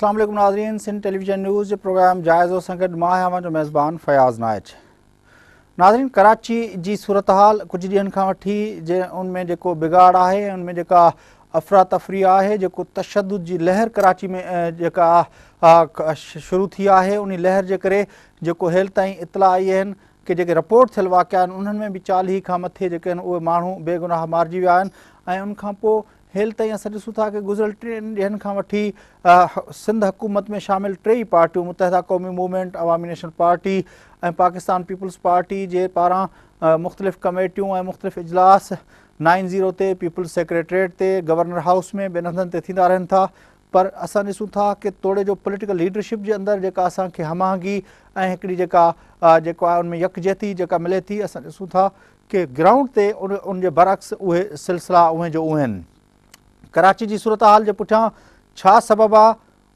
अस्सलाम वालेकुम नाज़रीन, सिंध टेलीविज़न न्यूज़ जे प्रोग्राम जाइज़ो सां गॾु मां आहियां जो मेज़बान फयाज़ नाइच। नाज़रीन, कराची जी सूरत हाल कुझु ॾींहंनि खां वठी उनमें जेको बिगाड़ आहे, उनमें जेका अफ़रा तफ़री आहे, जेको तशद्दुद जी लहर कराची में जेका शुरू थी आहे, उन लहर जे करे जेको हेल ताईं इतला आई आहिनि कि जेके रिपोर्ट थियल वाक़िया आहिनि उन्हनि में बि 40 खां मथे जेके आहिनि उहे माण्हू बेगुनाह मारिजी विया आहिनि। ऐं उनखां पोइ हेल ताईं असां ॾिसूं था कि गुज़िरियल 3 ॾींहंनि खां वठी सिंध हुकूमत में शामिल 3 पार्टियूं, मुतहदा क़ौमी मूवमेंट, अवामी नेशनल पार्टी ऐं पाकिस्तान पीपल्स पार्टी जे पारां मुख़्तलिफ़ कमेटियूं ऐं मुख़्तलिफ़ इजलास 90 ते, पीपल्स सेक्रेटरीट ते, गवर्नर हाउस में, ॿियनि हंधनि ते थींदा रहनि था। पर असां ॾिसूं था कि तोड़े जो पॉलिटिकल लीडरशिप जे अंदरि जेका असांखे हमाहंगी ऐं हिकिड़ी जेको आहे उनमें यकजहती जेका मिले थी, असां ॾिसूं था कि ग्राउंड ते उन जे बरअक्स उहे सिलसिला उहे जो उहे आहिनि। कराची जी सूरत हाल जे पुठियां छा सबबु आहे,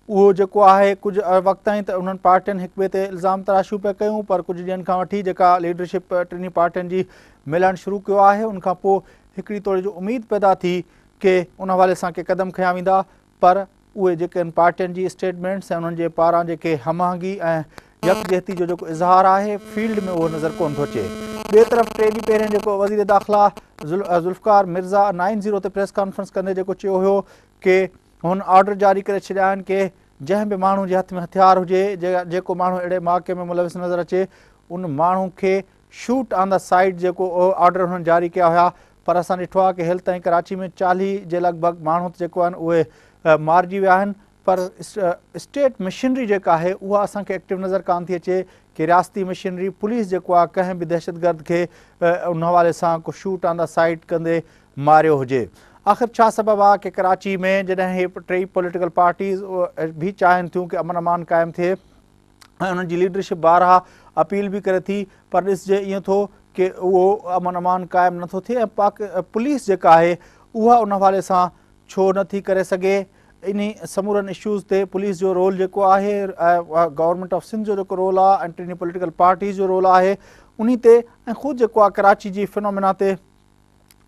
उहो जेको आहे कुझु वक़्त ताईं त उन्हनि पार्टियुनि हिक ॿिए ते इल्ज़ाम तराशियूं पिया कयूं, पर कुझु ॾींहंनि खां वठी जेका लीडरशिप टिनी पार्टियुनि जी मिलणु शुरू कयो आहे, उनखां पोइ हिकिड़ी तोड़े जो उमेद पैदा थी कि उन हवाले सां के क़दम खयां वेंदा। पर उहे जेके आहिनि पार्टियुनि जी स्टेटमेंट्स ऐं उन्हनि जे पारां जेके हमाहंगी ऐं यकजहती जो जेको इज़हार आहे, फील्ड में उहो नज़र कोन थो अचे। ॿिए तरफ़ 3 ॾींहं पहिरियों जेको वज़ीर दाख़िला ज़ुल्फ़िकार मिर्ज़ा 90 ते प्रेस कॉन्फ्रेंस कंदे जेको चयो हुयो कि हुन ऑर्डर जारी करे छॾिया आहिनि कि जंहिं बि माण्हू जे हथ में हथियार हुजे, जेको माण्हू अहिड़े वाक़े में मुलविस नज़र अचे, उन माण्हू खे शूट ऑन द साइट जेको ऑर्डर हुननि जारी कया हुआ। पर असां ॾिठो आहे कि हेल ताईं कराची में 40 जे लॻभॻि माण्हू जेको आहिनि उहे मारिजी विया आहिनि। पर स्टेट मशीनरी जेका आहे उहा असांखे एक्टिव नज़र कान थी अचे कि रियासती मशीनरी पुलिस जेको आहे कंहिं बि दहशतगर्द खे उन हवाले सां को शूट ऑन द साइट कंदे मारियो हुजे। आख़िर छा सबबु आहे कि कराची में जॾहिं हे 3 पॉलिटिकल पार्टीज़ बि चाहिनि थियूं कि अमन अमान क़ाइमु थिए ऐं उन्हनि जी लीडरशिप बारहा अपील बि करे थी, पर ॾिसजे ईअं थो कि उहो अमन अमान क़ाइमु नथो थिए ऐं पुलिस जेका आहे उहा उन हवाले सां छो नथी करे सघे। इन समूरनि इशूज़ ते पुलिस जो रोल जेको आहे, गवर्नमेंट ऑफ सिंध जो जेको रोल आहे ऐं टिनी पॉलिटिकल पार्टीज़ जो रोल आहे उन ते, ऐं ख़ुदि जेको आहे कराची जी फिनोमिना ते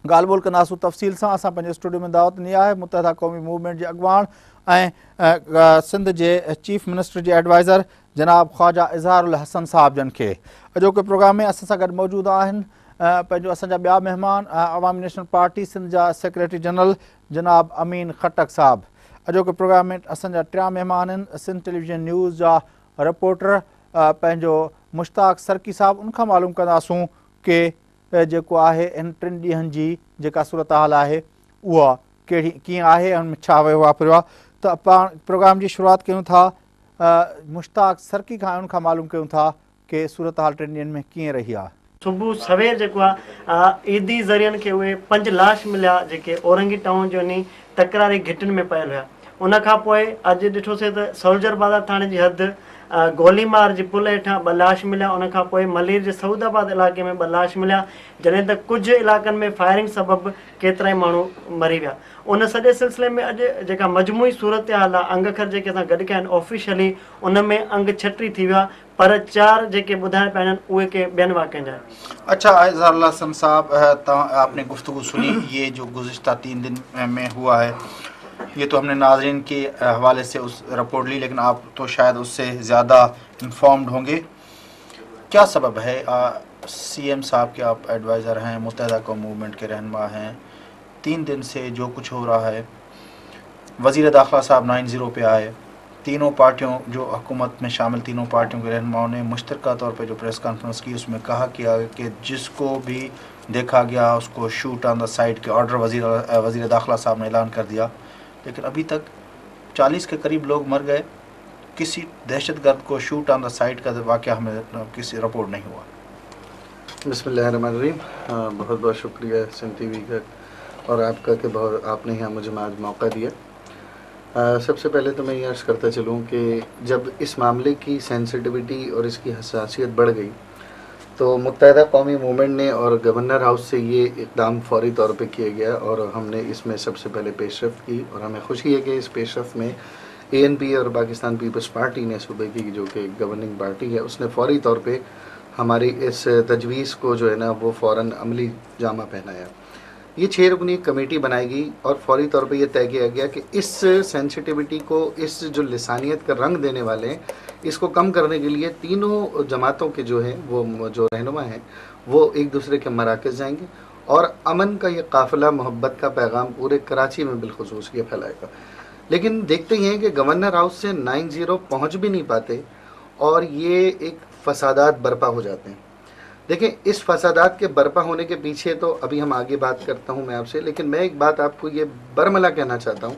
ॻाल्हि ॿोल कंदासूं तफ़सील सां। असां पंहिंजे स्टूडियो में दावत ॾिनी आहे मुतहदा क़ौमी मूवमेंट जे अॻुवाण ऐं सिंध जे चीफ मिनिस्टर जे एडवाइज़र जनाब ख़्वाजा इज़हारुल हसन साहब जन खे। अॼोके प्रोग्राम में असां सां गॾु मौजूदु आहिनि पंहिंजो असांजा ॿिया महिमान अवामी नेशनल पार्टी सिंध जा सेक्रेटरी जनरल जनाब अमीन खटक साहब। अॼोके प्रोग्राम में असांजा 3 महिमान आहिनि सिंध टेलीविज़न न्यूज़ जा रिपोर्टर पंहिंजो मुश्ताक सरकी साहब। उनखां मालूम कंदासूं कि जेको आहे इन 3 ॾींहंनि जी जेका सूरत हाल आहे उहा कीअं आहे ऐं उनमें छा वापिरियो आहे। त पाण प्रोग्राम जी शुरूआति कयूं था मुश्ताक सरकी खां, उनखां मालूम कयूं था कि सूरत हाल 3 ॾींहंनि में कीअं रही आहे। सुबुह सवेर जेको आहे ईदी ज़रियनि खे उहे 5 लाश मिलिया जेके औरंगी टाउन जो नी तकरारी घिटियुनि में पयल हुया। उनखां पोइ अॼु ॾिठोसीं त सोल्जर बाज़ार थाणे जी हद गोलीमार जी पुल हेठां 2 लाश मिलिया। उनखां पोइ मलीर जे सऊदाबाद इलाइक़े में 2 लाश मिलिया, जॾहिं त कुझु इलाइक़नि में फायरिंग सबबु केतिरा ई माण्हू मरी विया। उन सॼे सिलसिले में अॼु जेका मजमूई सूरत हाल आहे, अंगखर जेके असां गॾु कया आहिनि ऑफिशियली, उन में अंग छटी थी विया, पर 4 जेके ॿुधाइण पिया आहिनि उहे के ॿियनि वाक़िअनि जा आहिनि। अच्छा इज़हारुल हसन साहब, आपने गुफ्तगू सुनी, ये जो गुज़िश्ता 3 दिन में हुआ है, ये तो हमने नाज़रीन के हवाले से उस रिपोर्ट ली, लेकिन आप तो शायद उससे ज़्यादा इन्फॉर्म्ड होंगे। क्या सबब है? CM साहब के आप एडवाइज़र हैं, मुत्तहदा कौम मूवमेंट के रहनुमा हैं, 3 दिन से जो कुछ हो रहा है, वज़ीर दाखिला साहब 90 पे आए, तीनों पार्टियों जो हुकूमत में शामिल तीनों पार्टियों के रहनुमाओं ने मुश्तरका तौर पे जो प्रेस कॉन्फ्रेंस की उसमें कहा कि जिसको भी देखा गया उसको शूट ऑन द साइट के ऑर्डर वज़ीर दाखिला साहब ने ऐलान कर दिया, लेकिन अभी तक 40 के करीब लोग मर गए, किसी दहशतगर्द को शूट ऑन द साइट का वाक़या हमें किसी रिपोर्ट नहीं हुआ। बिस्मिल्लाहिर्रहमानिर्रहीम। बहुत बहुत शुक्रिया सिंध टीवी का और आपका कि बहुत आपने यहाँ मुझे आज मौका दिया। सबसे पहले तो मैं ये अर्ज़ करता चलूँ कि जब इस मामले की सेंसिटिविटी और इसकी हसासियत बढ़ गई तो मुत्तहदा कौमी मूवमेंट ने और गवर्नर हाउस से ये इक़दाम फौरी तौर पे किया गया और हमने इसमें सबसे पहले पेशरफ़्त की। और हमें खुशी है कि इस पेशरफ़्त में ANP और पाकिस्तान पीपल्स पार्टी ने सूबे की जो कि गवर्निंग पार्टी है उसने फौरी तौर पे हमारी इस तजवीज़ को जो है ना वो फ़ौरन अमली जामा पहनाया। یہ 6 رکنی کمیٹی بنائی گئی اور فوری طور پہ یہ طے کیا گیا کہ اس سینسٹیوٹی کو، اس جو لسانیت کا رنگ دینے والے ہیں، اس کو کم کرنے کے لیے تینوں جماعتوں کے جو ہیں وہ جو رہنما ہیں وہ ایک دوسرے کے مراکز جائیں گے اور امن کا یہ قافلہ، محبت کا پیغام پورے کراچی میں بالخصوص یہ پھیلائے گا. لیکن دیکھتے ہی ہیں کہ گورنر ہاؤس سے 9-0 پہنچ بھی نہیں پاتے اور یہ ایک فسادات برپا ہو جاتے ہیں. دیکھیں اس فسادات کے برپا ہونے کے پیچھے تو ابھی ہم آگے بات کرتا ہوں میں آپ سے، لیکن میں ایک بات آپ کو یہ برملا کہنا چاہتا ہوں.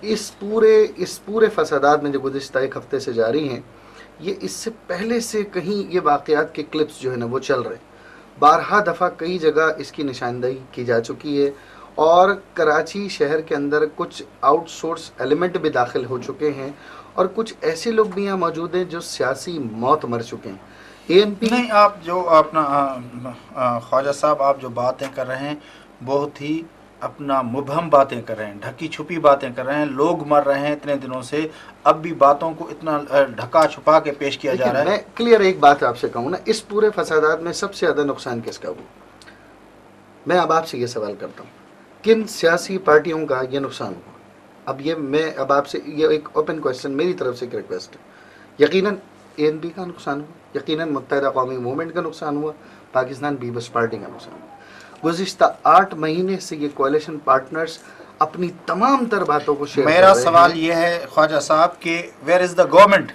اس پورے فسادات میں جو گزشتہ ایک ہفتے سے جاری ہیں، یہ اس سے پہلے سے کہیں یہ واقعات کے کلپس جو ہے نا وہ چل رہے ہیں. بارہا دفعہ کئی جگہ اس کی نشاندہی کی جا چکی ہے اور کراچی شہر کے اندر کچھ آؤٹ سورس ایلیمنٹ بھی داخل ہو چکے ہیں اور کچھ ایسے لوگ بھی یہاں موجود ہیں جو سیاسی موت مر چکے ہیں. ANP نہیں، آپ جو اپنا خواجہ صاحب آپ جو باتیں کر رہے ہیں بہت ہی اپنا مبہم باتیں کر رہے ہیں، ڈھکی چھپی باتیں کر رہے ہیں. لوگ مر رہے ہیں اتنے دنوں سے، اب بھی باتوں کو اتنا ڈھکا چھپا کے پیش کیا جا رہا ہے. میں کلیئر ایک بات آپ سے کہوں نا، اس پورے فسادات میں سب سے زیادہ نقصان کس کا ہوا؟ میں اب آپ سے یہ سوال کرتا ہوں، کن سیاسی پارٹیوں کا یہ نقصان ہوا؟ اب یہ میں اب آپ سے یہ ایک اوپن کویسچن میری طرف سے ایک ریکویسٹ ہے. یقیناً ANP کا نقصان ہوا، یقیناً متحدہ قومی موومنٹ کا نقصان ہوا، پاکستان پیپلز پارٹی کا نقصان ہوا. گزشتہ 8 مہینے سے یہ کوalition پارٹنرز اپنی تمام تر باتوں کو شیئر کر رہے ہیں. میرا سوال یہ ہے خواجہ صاحب کہ where is the government?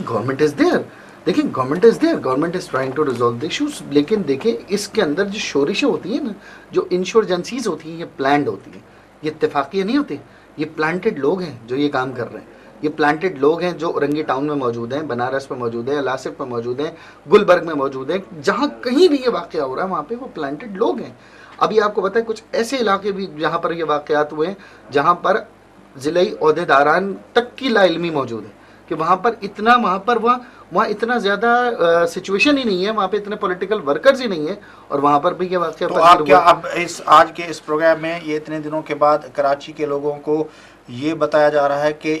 Government is there. دیکھیں government is there, government is trying to resolve the issues. لیکن دیکھیں اس کے اندر جو شورشیں ہوتی ہیں نا، جو انشورجنسیز ہوتی ہیں، یہ پلانڈ ہوتی ہیں، یہ اتفاقیہ نہیں ہوتی. یہ پلانٹڈ لوگ ہیں جو یہ کام کر رہے ہیں. یہ پلانٹڈ لوگ ہیں جو اورنگی ٹاؤن میں موجود ہیں، بنارس میں موجود ہیں، الاسک میں موجود ہیں، گلبرگ میں موجود ہیں. جہاں کہیں بھی یہ واقعہ ہو رہا ہے وہاں پہ وہ پلانٹڈ لوگ ہیں. ابھی آپ کو پتہ ہے کچھ ایسے علاقے بھی جہاں پر یہ واقعات ہوئے ہیں جہاں پر ضلعی عہدیداران تک کی لا علمی موجود ہے کہ وہاں پر وہاں اتنا زیادہ سچویشن ہی نہیں ہے، وہاں پہ اتنے پولیٹیکل ورکرز ہی نہیں ہیں اور وہاں پر بھی یہ واقعہ. تو آپ کیا اب آج کے اس پروگرام میں یہ اتنے دنوں کے بعد کراچی کے لوگوں کو یہ بتایا جا رہا ہے کہ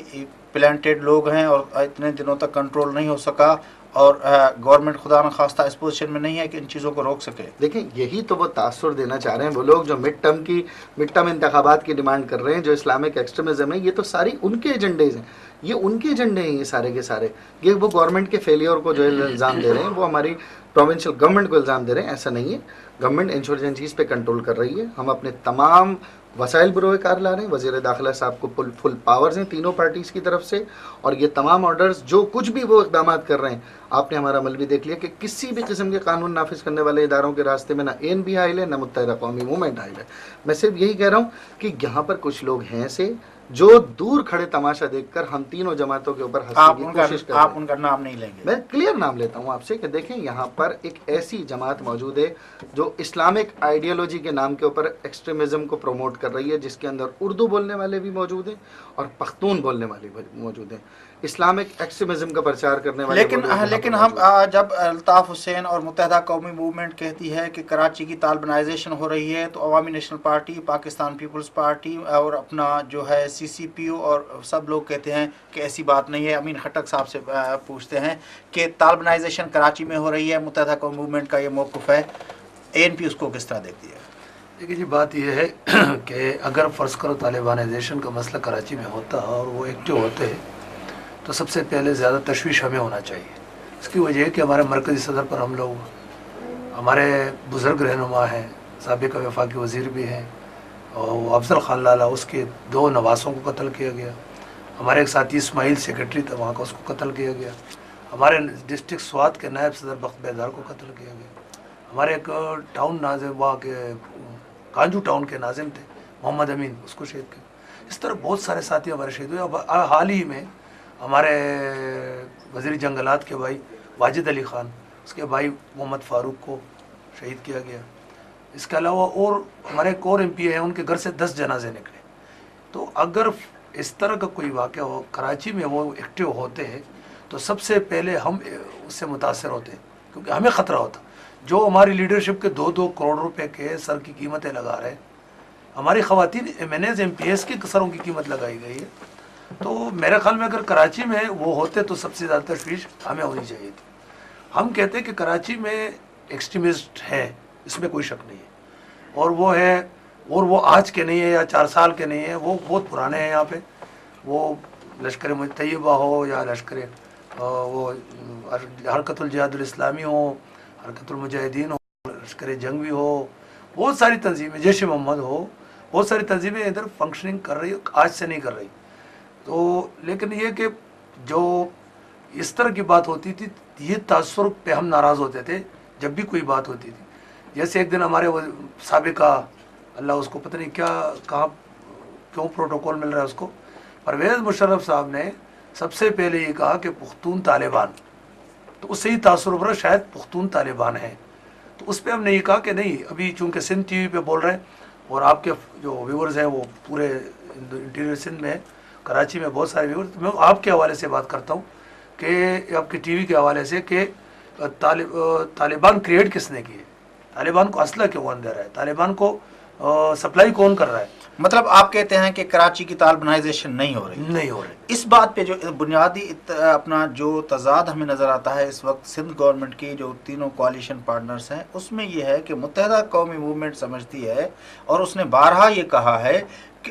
پلانٹڈ لوگ ہیں اور اتنے دنوں تک کنٹرول نہیں ہو سکا اور گورنمنٹ خدا نخواستہ اس پوزیشن میں نہیں ہے کہ ان چیزوں کو روک سکے؟ دیکھیں یہی تو وہ تاثر دینا چاہ رہے ہیں وہ لوگ جو مڈ ٹرم انتخابات کی ڈیمانڈ کر رہے ہیں، جو اسلامک ایکسٹریمزم ہے. یہ تو ساری ان کے ایجنڈیز ہیں، یہ ان کے ایجنڈے ہیں یہ سارے کے سارے. یہ وہ گورنمنٹ کے فیلیور کو جو الزام دے رہے ہیں، وہ ہماری پروونشل گورنمنٹ کو الزام دے رہے ہیں. ایسا نہیں ہے، گورنمنٹ انشورجنسیز پہ کنٹرول کر رہی ہے. ہم اپنے تمام وسائل بروئے کار لا رہے ہیں. وزیر داخلہ صاحب کو فل پاورز ہیں تینوں پارٹیز کی طرف سے، اور یہ تمام آرڈرز جو کچھ بھی وہ اقدامات کر رہے ہیں، آپ نے ہمارا عمل بھی دیکھ لیا کہ کسی بھی قسم کے قانون نافذ کرنے والے اداروں کے راستے میں نہ ANP حائل ہے، نہ متحدہ قومی موومنٹ حائل ہے. میں صرف یہی کہہ رہا ہوں کہ یہاں پر کچھ لوگ ہیں سے جو دور کھڑے تماشا دیکھ کر ہم تینوں جماعتوں کے اوپر ہنسنے کی کوشش کر رہے ہیں. آپ ان کا نام نہیں لیں گے؟ میں کلیئر نام لیتا ہوں آپ سے کہ دیکھیں یہاں پر ایک ایسی جماعت موجود ہے جو اسلامک آئیڈیالوجی کے نام کے اوپر ایکسٹریمزم کو پروموٹ کر رہی ہے، جس کے اندر اردو بولنے والے بھی موجود ہیں اور پختون بولنے والے بھی موجود ہیں. اسلامک ایکسٹریمزم کا پرچار کرنے والے لیکن ہم جب الطاف حسین اور متحدہ قومی موومنٹ کہتی ہے کہ کراچی کی طالبنائزیشن ہو رہی ہے، تو Awami National Party, Pakistan Peoples Party اور اپنا جو ہے CCPO اور سب لوگ کہتے ہیں کہ ایسی بات نہیں ہے. امین خٹک صاحب سے پوچھتے ہیں کہ طالبنائزیشن کراچی میں ہو رہی ہے، متحدہ قومی موومنٹ کا یہ موقف ہے، ANP اس کو کس طرح دیکھتی ہے؟ دیکھیے جی، بات یہ ہے کہ اگر فرض کرو طالبانائزیشن کا مسئلہ کراچی میں ہوتا اور وہ ایکٹیو ہوتے تو سب سے پہلے زیادہ تشویش ہمیں ہونا چاہیے. اس کی وجہ ہے کہ ہمارے مرکزی صدر پر ہم لوگ، ہمارے بزرگ رہنما ہیں، سابق وفاقی وزیر بھی ہیں، اور افضل خان لالا، اس کے 2 نواسوں کو قتل کیا گیا. ہمارے ایک ساتھی اسماعیل سیکرٹری تھا، وہاں کا، اس کو قتل کیا گیا. ہمارے ڈسٹرکٹ سوات کے نائب صدر بخت بیدار کو قتل کیا گیا. ہمارے ایک ٹاؤن ناظم، وہاں کے کانجو ٹاؤن کے ناظم تھے محمد امین، اس کو شہید کیا. اس طرح بہت سارے ساتھی ہمارے شہید ہوئے. اب حال ہی میں ہمارے وزیر جنگلات کے بھائی واجد علی خان، اس کے بھائی محمد فاروق کو شہید کیا گیا. اس کے علاوہ اور ہمارے ایک اور MP ہیں، ان کے گھر سے 10 جنازے نکلے. تو اگر اس طرح کا کوئی واقعہ ہو کراچی میں، وہ ایکٹیو ہوتے ہیں تو سب سے پہلے ہم اس سے متاثر ہوتے ہیں، کیونکہ ہمیں خطرہ ہوتا. جو ہماری لیڈرشپ کے 2-2 کروڑ روپے کے سر کی قیمتیں لگا رہے ہیں، ہماری خواتین MNAs MPS کی سروں کی قیمت لگائی گئی ہے. تو میرے خیال میں اگر کراچی میں وہ ہوتے تو سب سے زیادہ تشویش ہمیں ہونی چاہیے تھی. ہم کہتے ہیں کہ کراچی میں ایکسٹریمسٹ ہے، اس میں کوئی شک نہیں ہے، اور وہ ہے اور وہ آج کے نہیں ہے یا 4 سال کے نہیں ہیں, وہ بہت پرانے ہیں. یہاں پہ وہ لشکر طیبہ ہو یا لشکر وہ حرکت الجہاد الاسلامی ہو, حرکت المجاہدین ہو, لشکر جنگوی ہو, بہت ساری تنظیمیں, جیش محمد ہو, بہت ساری تنظیمیں ادھر فنکشننگ کر رہی, آج سے نہیں کر رہی. تو لیکن یہ کہ جو اس طرح کی بات ہوتی تھی, یہ تاثر پہ ہم ناراض ہوتے تھے جب بھی کوئی بات ہوتی تھی. جیسے ایک دن ہمارے سابقہ, اللہ اس کو پتہ نہیں کیا کہاں کیوں پروٹوکول مل رہا ہے اس کو, پرویز مشرف صاحب نے سب سے پہلے یہ کہا کہ پختون طالبان, تو اس سے ہی تاثر ابھرا شاید پختون طالبان ہیں. تو اس پہ ہم نے یہ کہا کہ نہیں, ابھی چونکہ سندھ ٹی وی پہ بول رہے ہیں اور آپ کے جو ویورز ہیں وہ پورے انٹیریئر سندھ میں, کراچی میں بہت سارے ویورز, میں آپ کے حوالے سے بات کرتا ہوں کہ آپ کے ٹی وی کے حوالے سے کہ طالبان کریٹ کس نے کی ہے, طالبان کو اسلحہ کیوں کون دے رہا ہے, طالبان کو سپلائی کون کر رہا ہے. مطلب آپ کہتے ہیں کہ کراچی کی طالبانائزیشن نہیں ہو رہی؟ نہیں ہو رہی. اس بات پہ جو بنیادی اپنا جو تضاد ہمیں نظر آتا ہے اس وقت سندھ گورنمنٹ کی جو تینوں کوalition پارٹنرز ہیں, اس میں یہ ہے کہ متحدہ قومی موومنٹ سمجھتی ہے, اور اس نے بارہا یہ کہا ہے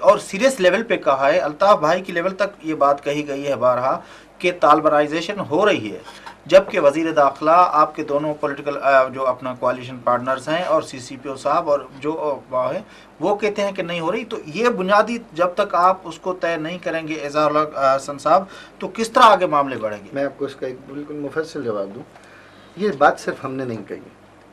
اور سیریس لیول پہ کہا ہے, الطاف بھائی کی لیول تک یہ بات کہی گئی ہے بارہا کہ طالبانائزیشن ہو رہی ہے, جبکہ وزیر داخلہ آپ کے دونوں پولیٹیکل جو اپنا کوalition پارٹنرز ہیں اور سی سی پی او صاحب اور جو ہے وہ کہتے ہیں کہ نہیں ہو رہی. تو یہ بنیادی جب تک آپ اس کو طے نہیں کریں گے اظہار الحق حسن صاحب, تو کس طرح آگے معاملے بڑھیں گے؟ میں آپ کو اس کا ایک بالکل مفصل جواب دوں. یہ بات صرف ہم نے نہیں کہی.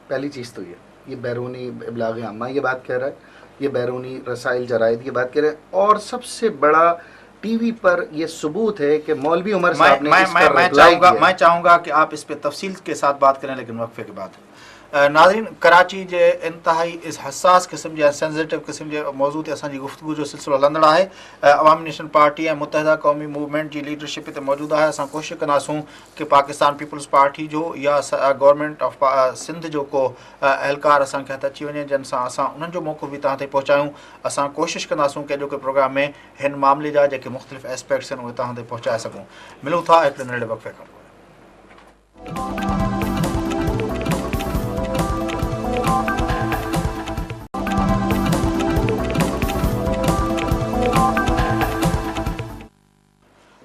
پہلی چیز تو یہ بیرونی ابلاغ عامہ یہ بات کہہ رہا ہے, یہ بیرونی رسائل جرائد یہ بات کہہ رہے ہیں, اور سب سے بڑا ٹی وی پر یہ ثبوت ہے کہ مولوی عمر صاحب نے اس پر رپلائی کیا. میں چاہوں گا کہ آپ اس پہ تفصیل کے ساتھ بات کریں, لیکن وقفے کے بعد. ناظرین, کراچی جے انتہائی اس حساس قسم جے سینسٹیو قسم جے موضوع تے اساں جی گفتگو جو سلسلہ لندڑا ہے. عوامی نیشنل پارٹی ہے متحدہ قومی موومنٹ جی لیڈرشپ تے موجود ہے. اساں کوشش کناسوں کہ پاکستان پیپلز پارٹی جو یا گورنمنٹ آف سندھ جو کو اہلکار اساں کے ہتھ اچی ونجے جن سان اساں انہن جو موقف بھی تاں تے پہنچایوں. اساں کوشش کناسوں کہ جو کہ پروگرام میں ہن معاملے جا جے مختلف ایسپیکٹس ہیں وہ تاں تے پہنچائے سکوں. ملوں تھا ایک ننڈے وقفے کھان.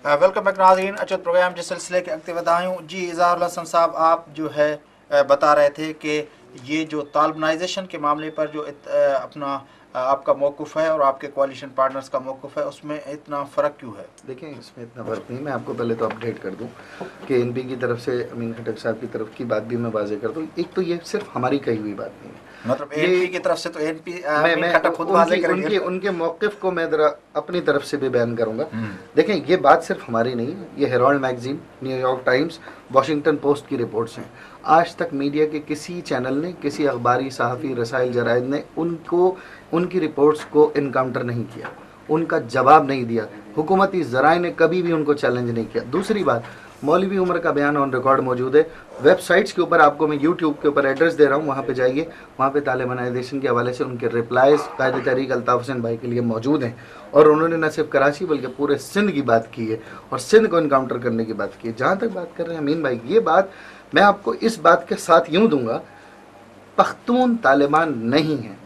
ویلکم بیک ناظرین, اچھا پروگرام کے سلسلے کے اگتے ودایوں. جی اظہار الحسن صاحب, آپ جو ہے بتا رہے تھے کہ یہ جو طالبانائزیشن کے معاملے پر جو اپنا آپ کا موقف ہے اور آپ کے کوalition پارٹنرز کا موقف ہے, اس میں اتنا فرق کیوں ہے؟ دیکھیں اس میں اتنا فرق نہیں. میں آپ کو پہلے تو اپڈیٹ کر دوں کہ این پی کی طرف سے امین خٹک صاحب کی طرف کی بات بھی میں واضح کر دوں. ایک تو یہ صرف ہماری کہی ہوئی بات نہیں ہے, مطلب این پی کی طرف سے تو این پی خود ان کے موقف کو میں ذرا اپنی طرف سے بھی بیان کروں گا. دیکھیں یہ بات صرف ہماری نہیں ہے, یہ Herald magazine, New York Times, Washington Post کی رپورٹس ہیں. آج تک میڈیا کے کسی چینل نے, کسی اخباری صحافی رسائل جرائد نے ان کی رپورٹس کو انکاؤنٹر نہیں کیا, ان کا جواب نہیں دیا. حکومتی ذرائع نے کبھی بھی ان کو چیلنج نہیں کیا. دوسری بات, مولوی عمر کا بیان آن ریکارڈ موجود ہے ویب سائٹس کے اوپر. آپ کو میں یوٹیوب کے اوپر ایڈریس دے رہا ہوں, وہاں پہ جائیے, وہاں پہ طالبانائزیشن کے حوالے سے ان کے ریپلائز قائد تحریک الطاف حسین بھائی کے لیے موجود ہیں, اور انہوں نے نہ صرف کراچی بلکہ پورے سندھ کی بات کی ہے اور سندھ کو انکاؤنٹر کرنے کی بات کی ہے. جہاں تک بات کر رہے ہیں امین بھائی, یہ بات میں آپ کو اس بات کے ساتھ یوں دوں گا, پختون طالبان نہیں ہیں.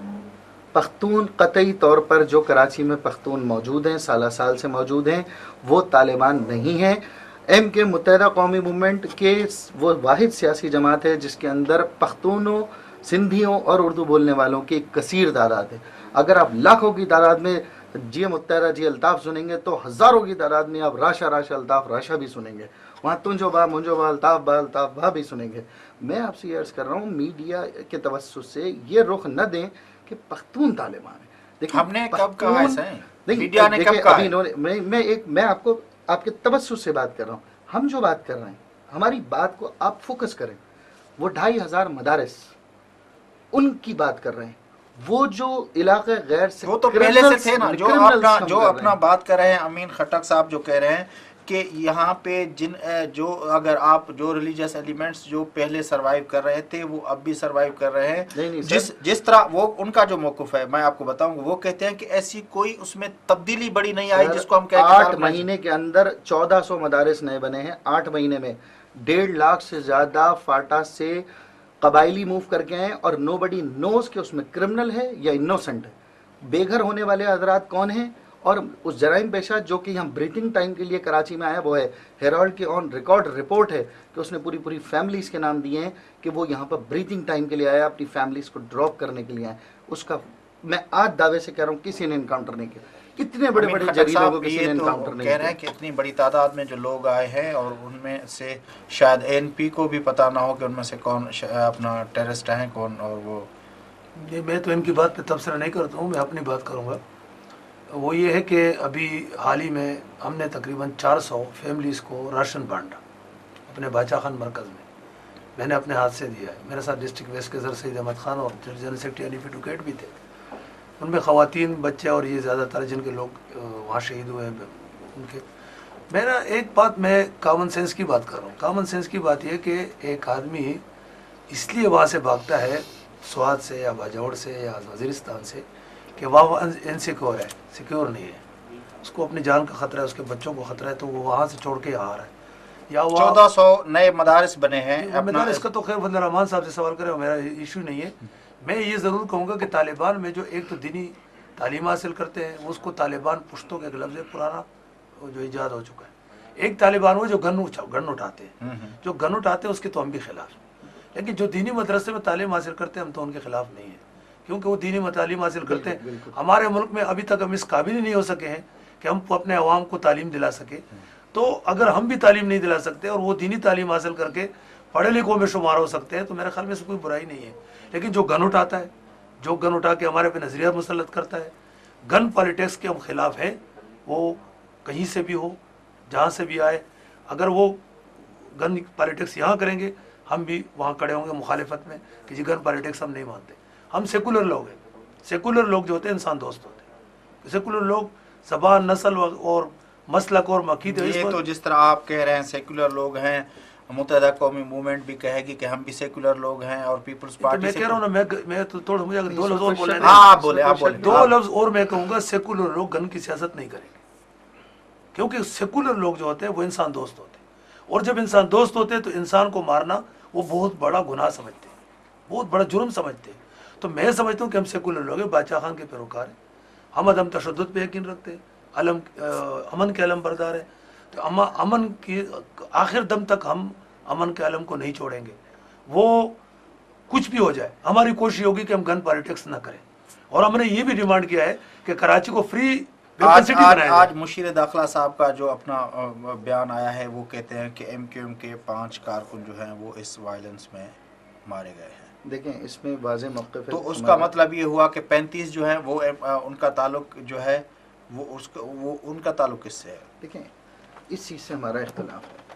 پختون قطعی طور پر جو کراچی میں پختون موجود ہیں, سالہ سال سے موجود ہیں, وہ طالبان نہیں ہیں. ایم کے متحدہ قومی موومنٹ کے وہ واحد سیاسی جماعت ہے جس کے اندر پختونوں, سندھیوں اور اردو بولنے والوں کی ایک کثیر تعداد ہے. اگر آپ لاکھوں کی تعداد میں جی متحدہ جی الطاف سنیں گے تو ہزاروں کی تعداد میں آپ راشا الطاف راشا بھی سنیں گے, وہاں تنجو با منجو با الطاف با بھی سنیں گے. میں آپ سے یہ عرض کر رہا ہوں, میڈیا کے توسط سے یہ رخ نہ دیں کہ پختون طالبان ہے. دیکھیں ہم نے کب کہا ہے, میڈیا نے کب کہا ہے؟ میں آپ کو آپ کے توسط سے بات کر رہا ہوں. ہم جو بات کر رہے ہیں, ہماری بات کو آپ فوکس کریں. وہ 2500 مدارس, ان کی بات کر رہے ہیں. وہ جو علاقے غیر سے, وہ تو پہلے سے تھے نا, جو اپنا بات کر رہے ہیں امین خٹک صاحب, جو کہہ رہے ہیں کہ یہاں پہ جو اگر آپ جو ریلیجیس ایلیمنٹس جو پہلے سروائیو کر رہے تھے وہ اب بھی سروائیو کر رہے ہیں. جس طرح وہ ان کا جو موقف ہے میں آپ کو بتاؤں, وہ کہتے ہیں کہ ایسی کوئی اس میں تبدیلی بڑی نہیں آئی جس کو ہم کہتے ہیں. 8 مہینے کے اندر 1400 مدارس نئے بنے ہیں. 8 مہینے میں 1.5 لاکھ سے زیادہ فاٹا سے قبائلی موو کر کے ہیں, اور نو بڈی نوز کہ اس میں کرمنل ہے یا انوسنٹ ہے. बेघर होने वाले हजरात कौन हैं, और उस जराइम पेशा जो कि यहाँ ब्रीथिंग टाइम के लिए कराची में आया वो है। हेराल्ड की ऑन रिकॉर्ड रिपोर्ट है कि उसने पूरी पूरी फैमिलीज़ के नाम दिए हैं कि वो यहाँ पर ब्रीथिंग टाइम के लिए आया, अपनी फैमिलीज़ को ड्रॉप करने के लिए आया। उसका मैं आज दावे से कह रहा हूँ किसी ने इनकाउंटर नहीं किया। कितने बड़े बड़े जरी लोगों के किसी ने इनकाउंटर नहीं कह रहे हैं कि इतनी बड़ी तादाद में जो लोग आए हैं और उनमें से शायद एनपी को भी पता ना हो कि उनमें से कौन अपना टेररिस्ट हैं कौन। और वो मैं तो इनकी बात पे तबसरा नहीं करता हूँ, मैं अपनी बात करूँगा। वो ये है कि अभी हाल ही में हमने तकरीबन 400 फैमिलीज़ को राशन बांटा अपने बाचा खान मरकज़ में, मैंने अपने हाथ से दिया है। मेरे साथ डिस्ट्रिक्ट वेस्ट के सर सईद अहमद खान और जनरल सेक्रेटरी हनीफ एडवोकेट भी थे, उनमें ख़वातीन बच्चे और ये ज़्यादातर जिनके लोग वहाँ शहीद हुए हैं उनके। मेरा एक बात, मैं कॉमन सेंस की बात कर रहा हूँ। कॉमन सेंस की बात यह कि एक आदमी इसलिए वहाँ से भागता है स्वात से या बाजौड़ से या वज़ीरिस्तान से कि वहाँ इनसिक्योर है, सिक्योर नहीं है, उसको अपनी जान का ख़तरा है, उसके बच्चों को ख़तरा है, तो वो वहाँ से छोड़ के आ रहा है। या 1400 नए मदारिस बने हैं। मदारिस का तो खैर बंदर रहमान साहब से सवाल करें, मेरा इशू नहीं है। मैं ये ज़रूर कहूँगा कि तालिबान में जो एक तो दीनी तालीम हासिल करते हैं, उसको तालिबान पुश्तों के एक लफ्ज़ पुराना जो ईजाद हो चुका है। एक तालिबान वो जो गन उठाते हैं, जो गन उठाते हैं उसके तो हम भी खिलाफ, लेकिन जो दीनी मदरसे में तालीम हासिल करते हैं हम तो उनके खिलाफ नहीं है, क्योंकि वो दीनी तालीम हासिल करते हैं। हमारे मुल्क में अभी तक हम इस काबिल ही नहीं हो सके हैं कि हम अपने अवाम को तालीम दिला सके। तो अगर हम भी तालीम नहीं दिला सकते और वो दीनी तालीम हासिल करके पढ़े लिखों में शुमार हो सकते हैं, तो मेरे ख्याल में से कोई बुराई नहीं है। लेकिन जो गन उठाता है, जो गन उठा के हमारे पे नज़रिया मुसल्लत करता है, गन पॉलिटिक्स के हम खिलाफ हैं। वो कहीं से भी हो, जहाँ से भी आए, अगर वो गन पॉलिटिक्स यहाँ करेंगे, हम भी वहाँ खड़े होंगे मुखालिफत में कि जी गन पॉलिटिक्स हम नहीं मानते। हम सेकुलर लोग हैं। सेकुलर लोग जो होते हैं इंसान दोस्त होते हैं। सेकुलर लोग ज़बान, नस्ल और मसलक और मकीद, ये तो जिस तरह आप कह रहे हैं सेकुलर लोग हैं, मुत्तहदा कौमी मूवमेंट भी कहेगी कि हम भी सेकुलर लोग हैं, और पीपल्स पार्टी मैं कह रहा हूँ ना, मैं तो थोड़ा मुझे अगर 2 लफ्ज़ और बोलने, आप बोले 2 लफ्ज़ और मैं कहूँगा, सेकुलर लोग गन की सियासत नहीं करेंगे, क्योंकि सेकुलर लोग जो होते हैं वो इंसान दोस्त होते हैं, और जब इंसान दोस्त होते हैं तो इंसान को मारना वो बहुत बड़ा गुनाह समझते हैं, बहुत बड़ा जुर्म समझते हैं। तो मैं समझता हूँ कि हम सेकुलर लोग हैं, बादशाह खान के पैरोकार हैं, हम अदम तशद्दुद पे यकीन रखते हैं, अमन के अलम बरदार है। तो अमन की आखिर दम तक हम अमन के अलम को नहीं छोड़ेंगे, वो कुछ भी हो जाए। हमारी कोशिश होगी कि हम गन पॉलिटिक्स ना करें, और हमने ये भी डिमांड किया है कि कराची को फ्री आज मुशीर दाखिला साहब का जो अपना बयान आया है, वो कहते हैं कि MQM के 5 कारकुन जो हैं वो इस वायलेंस में मारे गए हैं। देखें, इसमें वाज़ेह मौक़िफ़ है। तो उसका मतलब ये हुआ कि 35 जो हैं वो उनका ताल्लुक जो है वो उनका ताल्लुक किससे है? देखें, इस चीज़ से हमारा इख्तिलाफ है।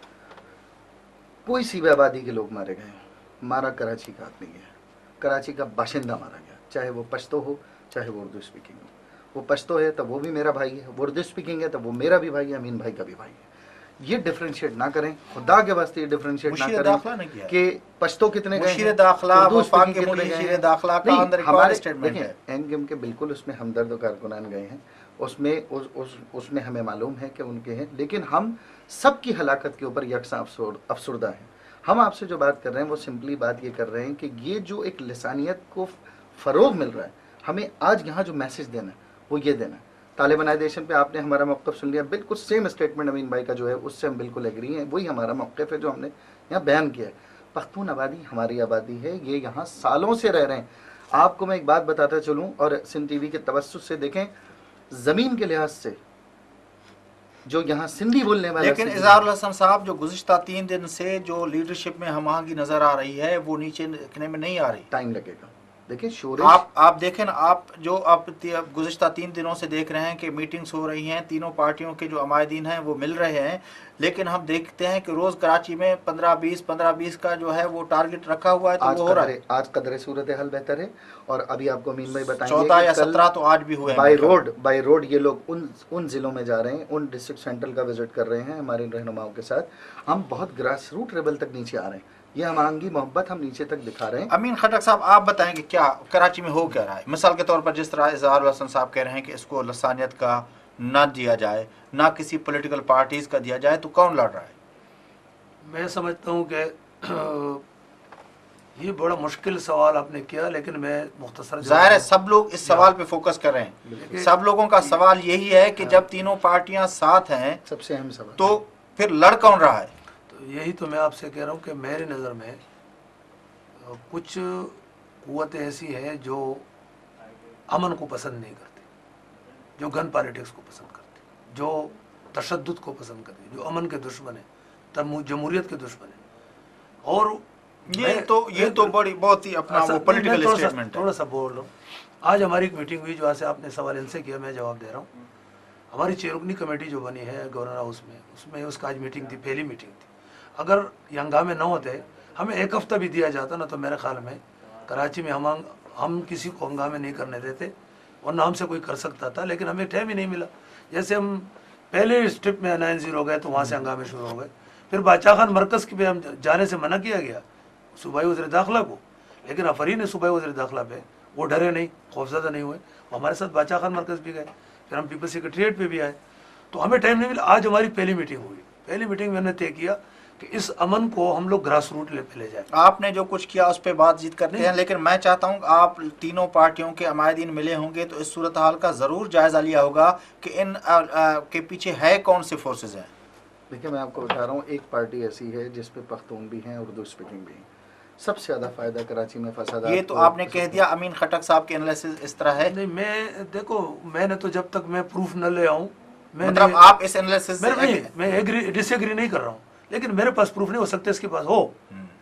कोई सी भी आबादी के लोग मारे गए, मारा कराची का आदमी है, कराची का बाशिंदा मारा गया, चाहे वो पश्तो हो चाहे वो उर्दू स्पीकिंग हो। वो पश्तो है तब वो भी मेरा भाई है, वो उर्दू स्पीकिंग है तब वो मेरा भी भाई है, अमीन भाई का भी भाई है। ये डिफरेंशिएट ना करें, खुदा के वास्ते ये डिफरेंशिएट ना करें कि पश्तो कितने गए, मुशीर दाखिला वफाक के मुशीर दाखिला का अंदर हमारे स्टेटमेंट है। एनगेम के बिल्कुल उसमें हमदर्द कारकुनान गए हैं, उसमें हमें मालूम है कि उनके हैं, लेकिन हम सब की हलाकत के ऊपर यकसा अफसुर्दा हैं। हम आपसे जो बात कर रहे हैं वो सिंपली बात ये कर रहे हैं कि ये जो एक लिसानियत को फ़रोग मिल रहा है, हमें आज यहाँ जो मैसेज देना है वो ये देना है। तालिबानाइजेशन पे आपने हमारा मौक़िफ़ सुन लिया, बिल्कुल सेम स्टेटमेंट अमीन भाई का जो है उससे हम बिल्कुल एग्री हैं, वही हमारा मौक़िफ़ है जो हमने यहाँ बयान किया है। पख्तून आबादी हमारी आबादी है, ये यहाँ सालों से रह रहे हैं। आपको मैं एक बात बताता चलूँ, और सिंध TV के तवस्सुत से देखें, ज़मीन के लिहाज से जो यहाँ सिंधी बोलने वाले, लेकिन इज़हारुल हसन साहब जो गुज़िश्ता 3 दिन से जो लीडरशिप में हम आहंगी नज़र आ रही है वो नीचे दिखने में नहीं आ रही। टाइम लगेगा। देखिए शोरेश, आप देखें ना, आप जो आप गुज़िश्ता 3 दिनों से देख रहे हैं कि मीटिंग्स हो रही हैं, तीनों पार्टियों के जो अमायदीन हैं वो मिल रहे हैं, लेकिन हम देखते हैं कि रोज़ कराची में 15-20 का जो है वो टारगेट रखा हुआ है, तो वो हो रहा है। आज कदर सूरत हाल बेहतर है, और अभी आपको अमीन भाई बताएंगे 14 या 17 तो आज भी हुए। बाई रोड ये लोग उन ज़िलों में जा रहे हैं, उन डिस्ट्रिक्ट सेंट्रल का विजिट कर रहे हैं हमारे रहनुमाओं के साथ। हम बहुत ग्रास रूट लेवल तक नीचे आ रहे हैं, ये हमारी मोहब्बत हम नीचे तक दिखा रहे हैं। अमीन खटक साहब, आप बताएंगे क्या कराची में हो क्या रहा है? मिसाल के तौर पर जिस तरह इज़हारुल हसन साहब कह रहे हैं कि इसको लसानियत का ना दिया जाए, ना किसी पॉलिटिकल पार्टीज़ का दिया जाए, तो कौन लड़ रहा है? मैं समझता हूँ कि ये बड़ा मुश्किल सवाल आपने किया, लेकिन मैं मुख्तसर जाहिर है सब लोग इस सवाल पे फोकस कर रहे हैं, सब लोगों का सवाल यही है कि जब तीनों पार्टियां साथ हैं सबसे अहम सवाल तो फिर लड़ कौन रहा है? तो यही तो मैं आपसे कह रहा हूँ कि मेरी नज़र में कुछ कुव्वतें ऐसी हैं जो अमन को पसंद नहीं करती, जो गन पॉलिटिक्स को पसंद करती, जो तशद्दुद को पसंद करती, जो अमन के दुश्मन है, जमहूरियत के दुश्मन है। और ये तो बड़ी बहुत ही अपना वो पॉलिटिकल स्टेटमेंट है। थोड़ा सा बोल रहा हूँ। आज हमारी एक मीटिंग हुई, जो आज से आपने सवाल इनसे किया, मैं जवाब दे रहा हूँ। हमारी चेयररुकनी कमेटी जो बनी है गवर्नर हाउस में, उसमें उसका आज मीटिंग थी, पहली मीटिंग थी। अगर ये हंगामे न होते, हमें एक हफ्ता भी दिया जाता ना, तो मेरे ख्याल में कराची में हम किसी को हंगामे नहीं करने देते, वरना हमसे कोई कर सकता था, लेकिन हमें टाइम ही नहीं मिला। जैसे हम पहले स्टेप में 9-0 हो गए तो वहाँ से हंगामे शुरू हो गए। फिर बादशाह खान मरकज़ की पे हम जाने से मना किया गया सूबाई वज़ीर दाखिला को, लेकिन अफरीन ने सूबाई वज़ीर दाखिला पे वो डरे नहीं, खौफज़दा नहीं हुए, वो हमारे साथ बादशाह खान मरकज़ भी गए, फिर हम पीपल्स सेक्रेटरीट पे भी आए, तो हमें टाइम नहीं मिला। आज हमारी पहली मीटिंग हुई, पहली मीटिंग में हमने तय किया कि इस अमन को हम लोग ग्रास रूट पे ले जाए। आपने जो कुछ किया उस पर बातचीत करते हैं, लेकिन मैं चाहता हूं आप तीनों पार्टियों के अमायदीन मिले होंगे तो इस सूरत हाल का ज़रूर जायज़ा लिया होगा कि इन के पीछे है कौन से फोर्सेज हैं। देखिए, मैं आपको बता रहा हूँ, एक पार्टी ऐसी है जिसपे पख्तून भी हैं, उर्दू स्पीकिंग भी हैं। सबसे ज़्यादा फ़ायदा कराची में फसाद, ये तो आपने कह दिया। अमीन खटक साहब के एनालिसिस इस तरह है। नहीं, मैं देखो, मैंने तो जब तक मैं प्रूफ न ले आऊँ, मतलब आप इस एनालिसिस मैं डिसएग्री नहीं कर रहा हूँ, लेकिन मेरे पास प्रूफ नहीं हो सकते, इसके पास हो।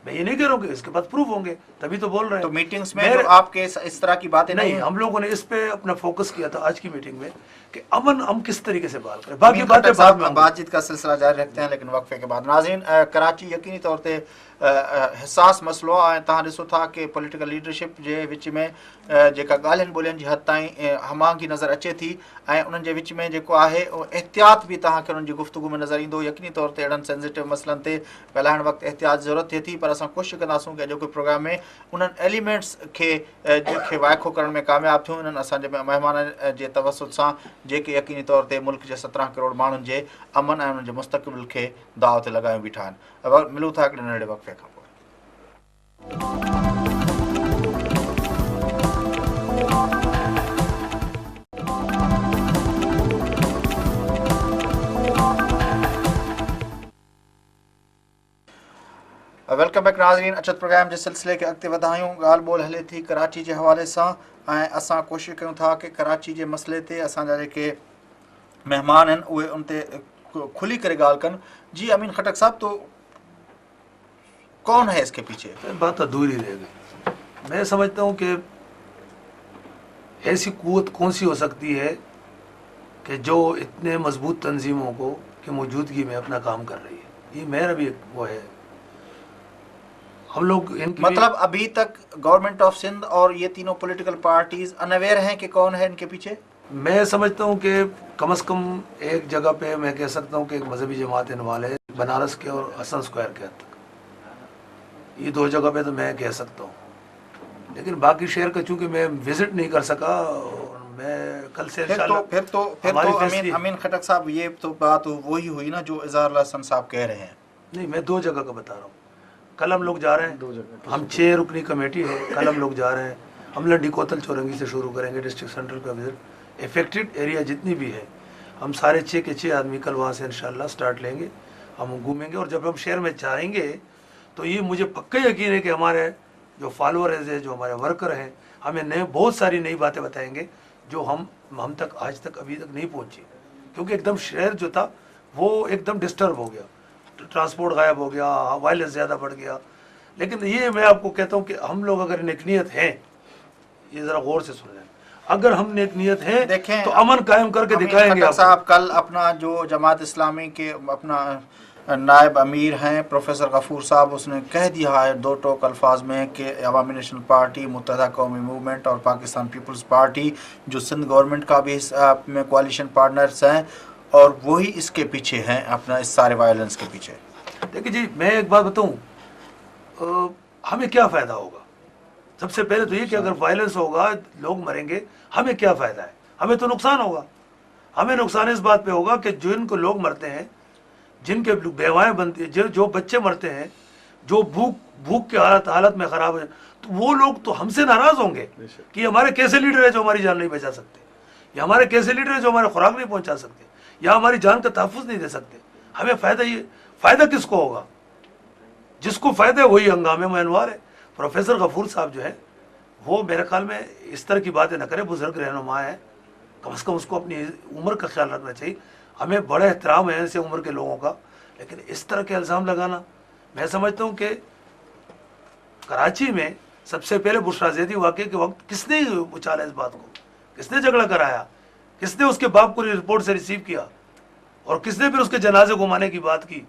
मैं ये नहीं कह रहा हूँ कि इसके पास प्रूफ होंगे, तभी तो बोल रहे हैं। तो मीटिंग्स में जो आपके इस तरह की बातें नहीं, हम लोगों ने इस पे अपना फोकस किया था आज की मीटिंग में कि अमन हम किस तरीके से बात करें, बाकी बातें बाद में। बातचीत का सिलसिला जारी रखते हैं, लेकिन वक्फे के बाद। नाज़रीन, कराची यकीनी तौर पे हिसास मसलो आहे। तव्हां ॾिसो था कि पॉलिटिकल लीडरशिप जे विच में जेका ॻाल्हियुनि ॿोलियुनि जी हद ताईं हमांगी नज़र अचे थी, ऐं उन्हनि जे विच में जेको आहे एहतियात बि तव्हांखे उन्हनि जी गुफ़्तगू में नज़र ईंदो। यकीनी तौर ते अहिड़नि सेंसिटिव मसलनि ते ॻाल्हाइण वक़्तु एहतियात जी ज़रूरत थिए थी, पर असां कोशिशि कंदासूं कि अॼोके प्रोग्राम में उन्हनि एलिमेंट्स खे वाइखो करण में कामयाबु थियूं। इन्हनि असांजे महिमाननि जे तवसुत सां जेके यकीनी तौर ते मुल्क जे 17 करोड़ माण्हुनि जे अमन ऐं उन्हनि जे मुस्तक़बिल खे दाव ते लॻायूं बीठा आहिनि। मिलूं था हिकिड़े नंढे वक़्फे खां पोइ। वेलकम बैक नाज़रीन। अचत प्रोग्राम जे सिलसिले खे अॻिते वधायूं। ॻाल्हि ॿोल हले थी कराची जे हवाले सां, ऐं असां कोशिशि कयूं था कि कराची जे मसइले ते असांजा जेके महिमान आहिनि उहे उन ते खुली करे ॻाल्हि कनि। जी अमीन खटक साहब, तो कौन है इसके पीछे? बात अधूरी रह गई। मैं समझता हूँ कि ऐसी कुव्वत कौन सी हो सकती है कि जो इतने मजबूत तंजीमों को की मौजूदगी में अपना काम कर रही है। ये मेरा भी वो है। हम लोग मतलब अभी तक गवर्नमेंट ऑफ सिंध और ये तीनों पॉलिटिकल पार्टीज अनअवेयर हैं कि कौन है इनके पीछे? मैं समझता हूँ कि कम से कम एक जगह पे मैं कह सकता हूँ कि एक मजहबी जमात इन्वॉल्व है, बनारस के और हसन स्क्वायर के हद तक। ये 2 जगह पे तो मैं कह सकता हूँ, लेकिन बाकी शहर का चूंकि मैं विजिट नहीं कर सका, और मैं कल से फिर तो अमीन खटक साहब, ये तो बात वही हुई ना जो इजहार हसन साहब कह रहे हैं। नहीं, मैं 2 जगह का बता रहा हूँ। कल हम लोग जा रहे हैं, 2 जगह हम 6 रुकनी कमेटी है, कल हम लोग जा रहे हैं। हम लंडी कोतल चौरंगी से शुरू करेंगे, डिस्ट्रिक्ट सेंट्रल का विजिट। इफेक्टेड एरिया जितनी भी है, हम सारे 6 के 6 आदमी कल वहाँ से इंशाल्लाह स्टार्ट लेंगे, हम घूमेंगे। और जब हम शहर में जाएंगे तो ये मुझे पक्का यकीन है कि हमारे जो फॉलोअर्स हैं, जो हमारे वर्कर हैं, हमें बहुत सारी नई बातें बताएंगे जो हम तक आज तक अभी तक नहीं पहुँची। क्योंकि एकदम शहर जो था वो एकदम डिस्टर्ब हो गया, ट्रांसपोर्ट गायब हो गया, वायलेंस ज़्यादा बढ़ गया। लेकिन ये मैं आपको कहता हूँ कि हम लोग अगर नेक नियत हैं, ये ज़रा गौर से सुन लें, अगर हम नेक नियत हैं देखें तो अमन कायम करके दिखाएंगे। साहब, कल अपना जो जमात इस्लामी के अपना नायब अमीर हैं प्रोफेसर गफूर साहब, उसने कह दिया है 2 टोक अल्फाज में कि अवामी नेशनल पार्टी, मुत्तहदा कौमी मूवमेंट और पाकिस्तान पीपल्स पार्टी जो सिंध गवर्नमेंट का भी में कोalition पार्टनर्स हैं, और वही इसके पीछे हैं, अपना इस सारे वायलेंस के पीछे। देखिए जी, मैं एक बात बताऊं, हमें क्या फ़ायदा होगा? सबसे पहले तो ये कि अगर वायलेंस होगा, लोग मरेंगे, हमें क्या फ़ायदा है? हमें तो नुकसान होगा। हमें नुकसान इस बात पे होगा कि जिनको लोग मरते हैं, जिनके बेवाएँ बनती है, जो बच्चे मरते हैं, जो भूख के हालत में खराब है, तो वो लोग तो हमसे नाराज होंगे कि हमारे कैसे लीडर है जो हमारी जान नहीं बचा सकते, या हमारे कैसे लीडर है जो हमारे खुराक नहीं पहुंचा सकते, या हमारी जान का तहफ़्फ़ुज़ नहीं दे सकते। हमें फ़ायदा किसको होगा? जिसको फ़ायदा है वही हंगामे में अनवार है। प्रोफेसर गफूर साहब जो है वो मेरे ख्याल में इस तरह की बातें न करें, बुजुर्ग रहनुमा है, कम से कम उसको अपनी उम्र का ख्याल रखना चाहिए। हमें बड़ा एहतराम है ऐसे उम्र के लोगों का, लेकिन इस तरह के इल्ज़ाम लगाना, मैं समझता हूँ कि कराची में सबसे पहले बुशरा ज़ैदी वाक़े के वक्त किसने उछाला इस बात को, किसने झगड़ा कराया, किसने उसके बाप को रिपोर्ट से रिसीव किया, और किसने फिर उसके जनाजे घुमाने की बात की?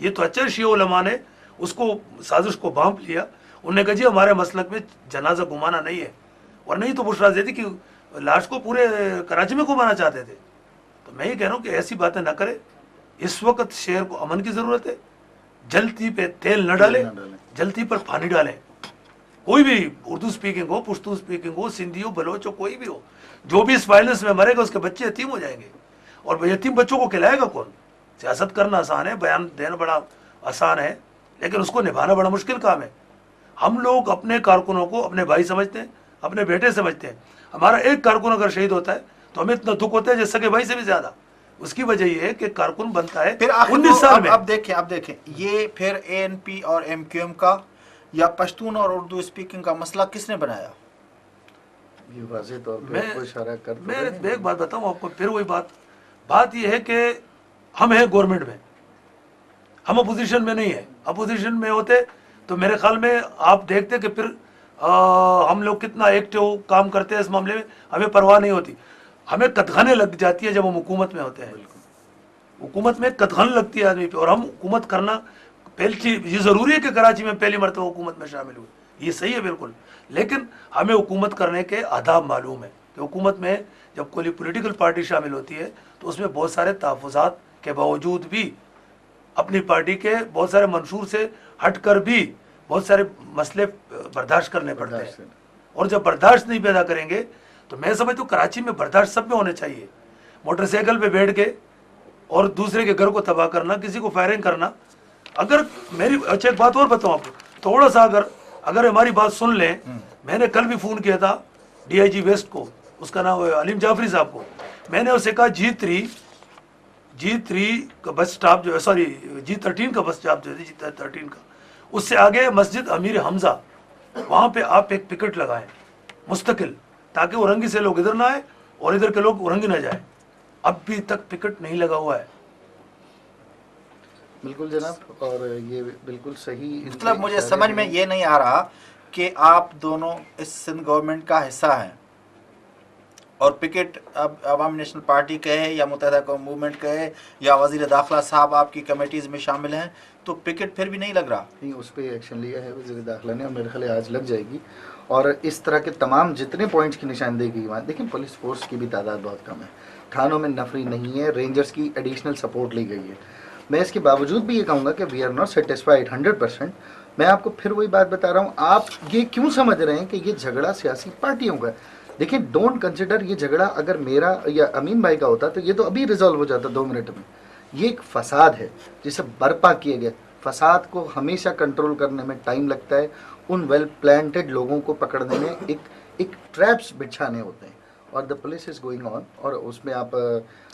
ये तो अच्छा शिया उलमा ने उसको साजिश को भांप लिया। उन्होंने कहा जी हमारे मसलक में जनाजा घुमाना नहीं है, और नहीं तो बुशरा ज़ैदी की लाश को पूरे कराची में घुमाना चाहते थे। तो मैं ये कह रहा हूँ कि ऐसी बातें ना करें। इस वक्त शहर को अमन की ज़रूरत है। जलती पे तेल न डालें, जलती पर पानी डालें। कोई भी उर्दू स्पीकिंग हो, पुश्तू स्पीकिंग हो, सिंधी हो, बलोच हो, कोई भी हो, जो भी इस वायलेंस में मरेगा उसके बच्चे यतीम हो जाएंगे, और यतीम बच्चों को खिलाएगा कौन? सियासत करना आसान है, बयान देना बड़ा आसान है, लेकिन उसको निभाना बड़ा मुश्किल काम है। हम लोग अपने कारकुनों को अपने भाई समझते हैं, अपने बेटे समझते हैं। हमारा एक कारकुन अगर शहीद होता है तो हमें इतना दुख होता है जैसे कि भाई से भी ज्यादा। उसकी वजह ये है कि कारकुन बनता है फिर 19 साल में। अब देखें ये फिर ANP और MQM का या पश्तून और उर्दू स्पीकिंग का मसला किसने बनाया? ये वाज़ेह तौर पे आपको इशारा कर तो मैं रहे हैं। एक बात बताऊं आपको, फिर वही बात ये है कि हम हैं गवर्नमेंट में, हम अपोजिशन में नहीं है। अपोजिशन में होते तो मेरे ख्याल में आप देखते कि फिर हम लोग कितना एक्टिव काम करते हैं इस मामले में, हमें परवाह नहीं होती। हमें कतघने लग जाती है जब हम हुकूमत में होते हैं। हुकूमत में कतघन लगती है आदमी पे, और हम हुकूमत करना पहली चीज ये ज़रूरी है कि कराची में पहली मरतबा हुकूमत में शामिल हुए, ये सही है बिल्कुल, लेकिन हमें हुकूमत करने के आदाब मालूम है कि हुकूमत में जब कोई पॉलिटिकल पार्टी शामिल होती है तो उसमें बहुत सारे तहफ़्फ़ुज़ात के बावजूद भी, अपनी पार्टी के बहुत सारे मंशूर से हट कर भी बहुत सारे मसले बर्दाश्त करने पड़ते हैं। और जब बर्दाश्त नहीं पैदा करेंगे तो मैं समझता हूँ कराची में बर्दाश्त सब में होने चाहिए। मोटरसाइकिल पे बैठ के और दूसरे के घर को तबाह करना, किसी को फायरिंग करना, अगर मेरी अच्छा एक बात और बताऊँ आपको, थोड़ा सा अगर हमारी बात सुन लें, मैंने कल भी फ़ोन किया था DIG वेस्ट को, उसका नाम अलीम जाफरी साहब को। मैंने उससे कहा G3 का बस स्टॉप जो है, सॉरी G13 का बस स्टॉप जो है, G13 का, उससे आगे मस्जिद अमीर हमजा, वहाँ पे आप एक पिकेट लगाएं मुस्तकिल, ताकि औरंगी से लोग इधर ना आए और इधर के लोग औरंगी ना जाए। अब भी तक पिकेट नहीं लगा हुआ है। बिल्कुल जनाब, और ये बिल्कुल सही। मतलब मुझे समझ में ये नहीं आ रहा कि आप दोनों इस सिंध गवर्नमेंट का हिस्सा हैं, और पिकेट अब अवामी नेशनल पार्टी के है या मुत्तहिदा कौम मूवमेंट के है या वज़ीर दाखिला साहब आपकी कमेटीज़ में शामिल हैं, तो पिकेट फिर भी नहीं लग रहा। नहीं, उस पर एक्शन लिया है वज़ीर दाखिला ने, और मेरे ख्याल आज लग जाएगी। और इस तरह के तमाम जितने पॉइंट्स की निशानदेही की वहाँ देखिए, पुलिस फोर्स की भी तादाद बहुत कम है, थानों में नफरी नहीं है, रेंजर्स की एडिशनल सपोर्ट ली गई है। मैं इसके बावजूद भी ये कहूँगा कि वी आर नॉट सेटिस्फाइड 100%। मैं आपको फिर वही बात बता रहा हूँ, आप ये क्यों समझ रहे हैं कि ये झगड़ा सियासी पार्टियों का? देखिए, डोंट कंसिडर ये झगड़ा अगर मेरा या अमीन भाई का होता तो ये तो अभी रिजॉल्व हो जाता 2 मिनट में। ये एक फसाद है जिसे बर्पा किया गया। फसाद को हमेशा कंट्रोल करने में टाइम लगता है, उन वेल प्लांटेड लोगों को पकड़ने में एक ट्रैप्स बिछाने होते हैं, और the police is going on. और उसमें आप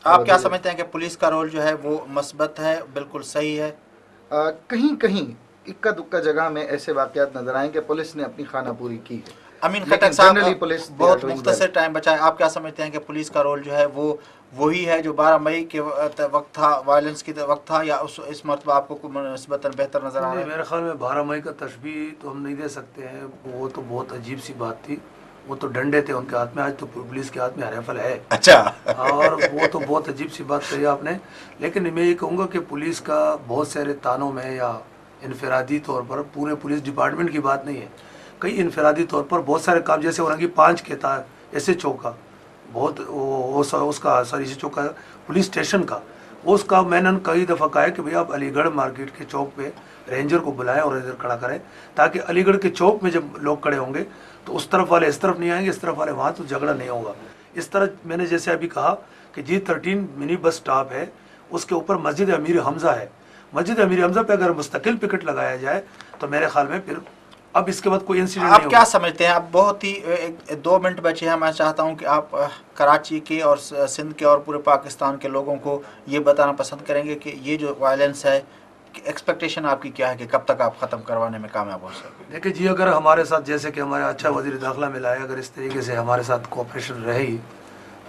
क्या समझते हैं कि पुलिस का रोल जो है वो मस्बत है, बिल्कुल सही है? कहीं कहीं इक्का दुक्का जगह में ऐसे वाकयात नजर आए कि पुलिस ने अपनी खाना पूरी की है। अमीन खटक साहब बहुत मुख्तसर टाइम बचाए, आप क्या समझते हैं कि पुलिस का रोल जो है वो वही है जो 12 मई के वक्त था, वायलेंस के वक्त था, या इस मरतबा आपको निस्बतन बेहतर नजर आ रहा है? मेरे ख्याल में 12 मई का तशबीह तो हम नहीं दे सकते हैं, वो तो बहुत अजीब सी बात थी। वो तो डंडे थे उनके हाथ में, आज तो पुलिस के हाथ में राइफल है। अच्छा। और वो तो बहुत अजीब सी बात कही आपने। लेकिन मैं ये कहूँगा कि पुलिस का बहुत सारे तानों में या इनफरादी तौर पर, पूरे पुलिस डिपार्टमेंट की बात नहीं है, कई इनफरादी तौर पर बहुत सारे काम, जैसे औरंगी 5 के था ऐसे चौका, बहुत उसका सॉरी से चौका पुलिस स्टेशन का, उसका मैंने कई दफ़ा कहा है कि भैया आप अलीगढ़ मार्केट के चौक पे रेंजर को बुलाएं और इधर खड़ा करें, ताकि अलीगढ़ के चौक में जब लोग खड़े होंगे तो उस तरफ वाले इस तरफ नहीं आएंगे, इस तरफ वाले वहाँ, तो झगड़ा नहीं होगा। इस तरह मैंने जैसे अभी कहा कि G13 मिनी बस स्टॉप है, उसके ऊपर मस्जिद अमीर हमजा है। मस्जिद अमीर हमजा पे अगर मुस्तकिल पिकेट लगाया जाए तो मेरे ख्याल में फिर अब इसके बाद कोई इंसिडेंट आप नहीं क्या होगा। समझते हैं? अब बहुत ही 2 मिनट बचे हैं, मैं चाहता हूं कि आप कराची के और सिंध के और पूरे पाकिस्तान के लोगों को ये बताना पसंद करेंगे कि ये जो वायलेंस है, एक्सपेक्टेशन आपकी क्या है कि कब तक आप ख़त्म करवाने में कामयाब हो सकें? देखिए जी, अगर हमारे साथ जैसे कि हमारे अच्छा वज़ीर दाखिला मिला है, अगर इस तरीके से हमारे साथ कोऑपरेशन रही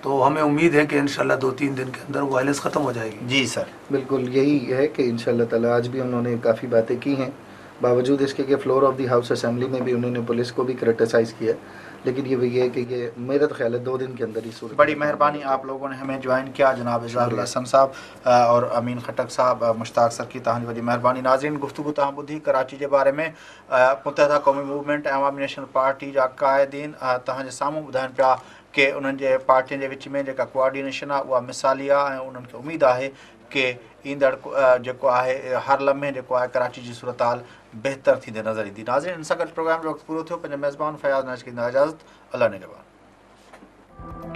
तो हमें उम्मीद है कि इंशाल्लाह 2-3 दिन के अंदर वायलेंस ख़त्म हो जाएगी। जी सर, बिल्कुल यही है कि इंशाल्लाह ताला आज भी उन्होंने काफ़ी बातें की हैं, बावजूद इसके कि floor of the house assembly में भी उन्होंने पुलिस को भी क्रिटिसाइज़ किया, लेकिन ये वही है कि ये मेरा तो ख्याल है 2 दिन के अंदर ही सूरत। बड़ी मेहरबानी आप लोगों ने हमें ज्वाइन किया, जनाब इज़हारुल हसन साहब और अमीन खटक साहब, मुश्ताक सर की तहानी वडी मेहरबानी। नाज़रीन, गुफ्तगू तहां ॿुधी कराची जे बारे में मुत्तहिदा क़ौमी मूवमेंट ऐं अवामी नेशनल पार्टी जा क़ाइदीन तव्हांजे साम्हूं ॿुधाइनि पिया कि उन्हनि जे पार्टियुनि जे विच में जेका कोऑर्डिनेशन आहे उहा मिसाली आहे ऐं उन्हनि खे उमेदु आहे कि ईंदड़ जेको आहे हर लम्हे जेको आहे कराची जी सूरत हाल बहितर थींदे नज़र ईंदी। नाज़रीन, इन सां गॾु प्रोग्राम जो वक़्तु पूरो थियो। पंहिंजे मेज़बान फयाज़ नाज़ खे इजाज़त। अल्लाह निगहबान।